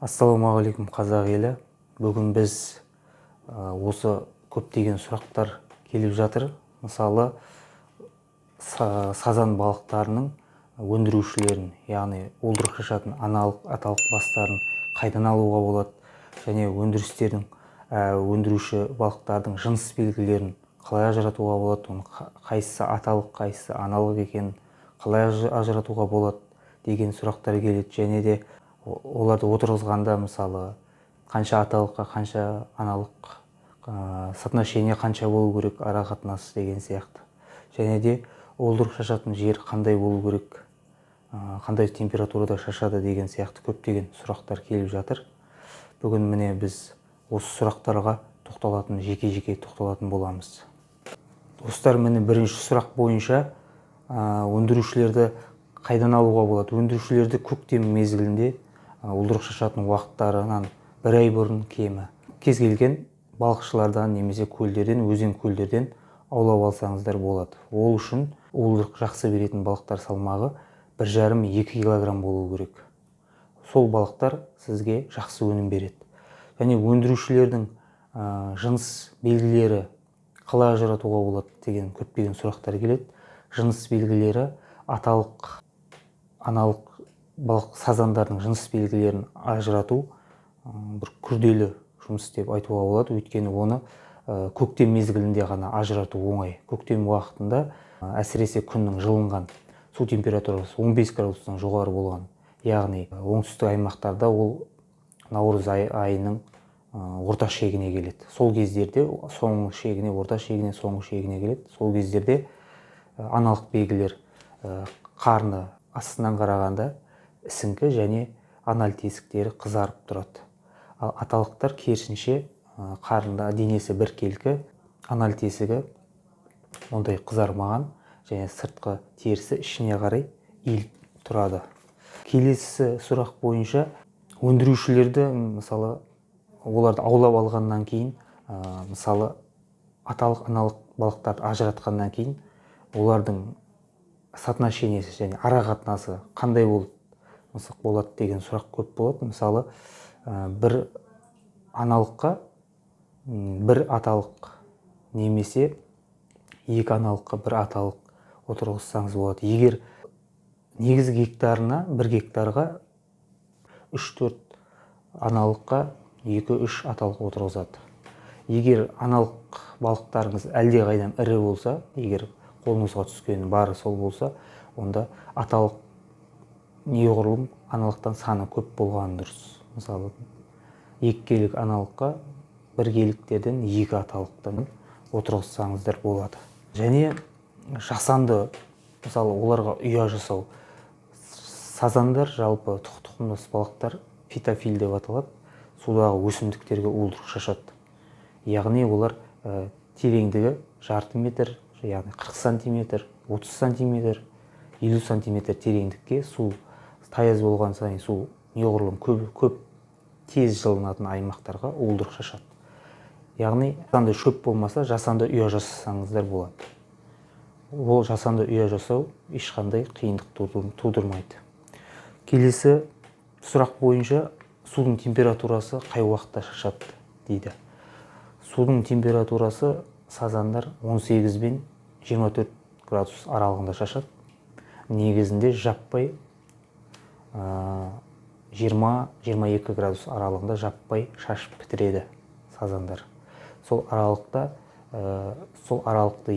Ассалаумағалейкум қазақ елі. Бүгін біз осы көптеген сұрақтар келіп жатыр. Мысалы, сазан балықтарының өндірушілерін, яғни уылдырық шашатын аналық, аталық бастарын қайдан алуға болады, және өндіруші балықтардың жыныс белгілерін қалай ажыратуға болады, оның қайсысы аталық, қайсысы аналық екенін қалай ажыратуға болады деген сұрақтар келеді. Және де оларды отырғызғанда, мысалы, қанша аталыққа, қанша аналық, соотношение қанша болу керек, ара қатынасы деген сияқты. Және де уылдырық шашатын жер қандай болу керек, қандай температурада шашады деген сияқты көптеген сұрақтар келіп жатыр. Бүгін міне біз осы сұрақтарға жеке-жеке тоқталатын боламыз. Достар, міне бірінші сұрақ бойынша өндірушілерді қайдан алуға болады? Өндірушілерді көктем мезгілінде уылдырық шашатын уақыттарынан бір ай бұрын кемі кез келген балықшылардан немесе көлдерден, өзен көлдерден аулап алсаңыздар болады. Ол үшін уылдырық жақсы беретін балықтар салмағы 1,5-2 килограмм болу керек. Сол балықтар сізге жақсы өнім береді. Және өндірушілердің жыныс белгілері қалай ажыратуға болады деген көптеген сұрақтар келеді. Жыныс белгілері аталық, аналық сазандардың жыныс белгілерін ажырату бір күрделі жұмыс деп айтуға болады. Өйткені оны көктем мезгілінде ғана ажырату оңай. Көктем уақытында әсіресе күннің жылынған, су температурасы 15 градустан жоғары болған, яғни оңтүстік аймақтарда ол наурыз айының орта шегіне келеді. Сол кездерде соңғы шегіне, орта шегіне, соңғы шегіне келеді. Сол кездерде аналық белгілер қарны астынан қарағанда ісіңкі және анал тесіктері қызарып тұрады. Ал аталықтар керісінше қарында денесі біркелкі, анал тесігі ондай қызармаған және сыртқы терісі ішіне қарай иіліп тұрады. Келесі сұрақ бойынша өндірушілерді, мысалы, оларды аулап алғаннан кейін, мысалы, аталық, аналық балықтарды ажыратқаннан кейін олардың соотношениесі және ара қатынасы қандай болады деген сұрақ көп болады. Мысалы, бір аналыққа бір аталық немесе екі аналыққа бір аталық отырғызсаңыз болады. Егер негізгі гектарына, бір гектарға 3-4 аналыққа 2-3 аталық отырғызады. Егер аналық балықтарыңыз әлде қайдан ірі болса, егер қолыңызға түскен бары сол болса, онда аталық неғұрлым аналықтан саны көп болғаны дұрыс. Мысалы, 2 келік аналыққа 1 келіктерден 2 аталықтан отырғызсаңыздар болады. Және жасанды, мысалы, оларға ұя жасау. Сазандар жалпы тұқымдас балықтар фитофил деп аталады. Судағы өсімдіктерге уылдырық шашады. Яғни олар тереңдігі жарты метр, яғни 40 сантиметр, 30 сантиметр, 50 сантиметр тереңдікке су таяз болған сайын су неғұрлым көп тез жылынатын аймақтарға уылдырық шашады. Яғни жасанды шөп болмаса, жасанды ұя жасасаңыздар болады. Ол жасанды ұя жасау ешқандай қиындық тудырмайды. Келесі сұрақ бойынша судың температурасы қай уақытта шашады дейді. Судың температурасы сазандар 18 бен 24 градус аралығында шашады. Негізінде жаппай 20-22 градус аралығында жаппай шашып бітіреді сазандар. Сол аралықты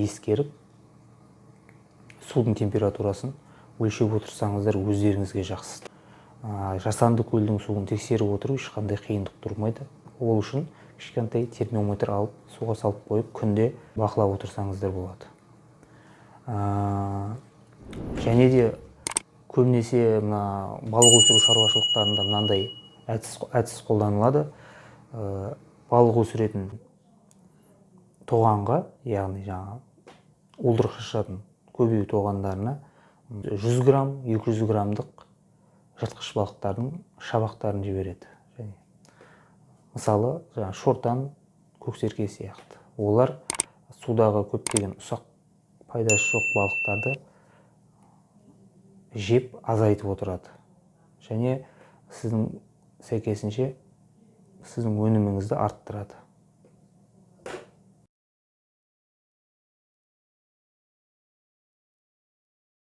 ескеріп, судың температурасын өлшеп отырсаңыздар өздеріңізге жақсы. Жасанды көлдің суын тексеріп отыру ешқандай қиындық тұрмайды. Ол үшін кішкентай термометр алып, суға салып қойып, күнде бақылап отырсаңыздар болады. Және де көбінесе балық өсіру шаруашылықтарында мынандай әдіс қолданылады. Балық өсіретін тоғанға, яғни уылдырық шашатын көбею тоғандарына 100 грамм, 200 граммдық жыртқыш балықтардың шабақтарын жібереді. Мысалы, шортан, көксерке сияқты. Олар судағы көптеген ұсақ пайдасы жоқ балықтарды жеп азайтып отырады. Және сіздің сәйкесінше сіздің өніміңізді арттырады.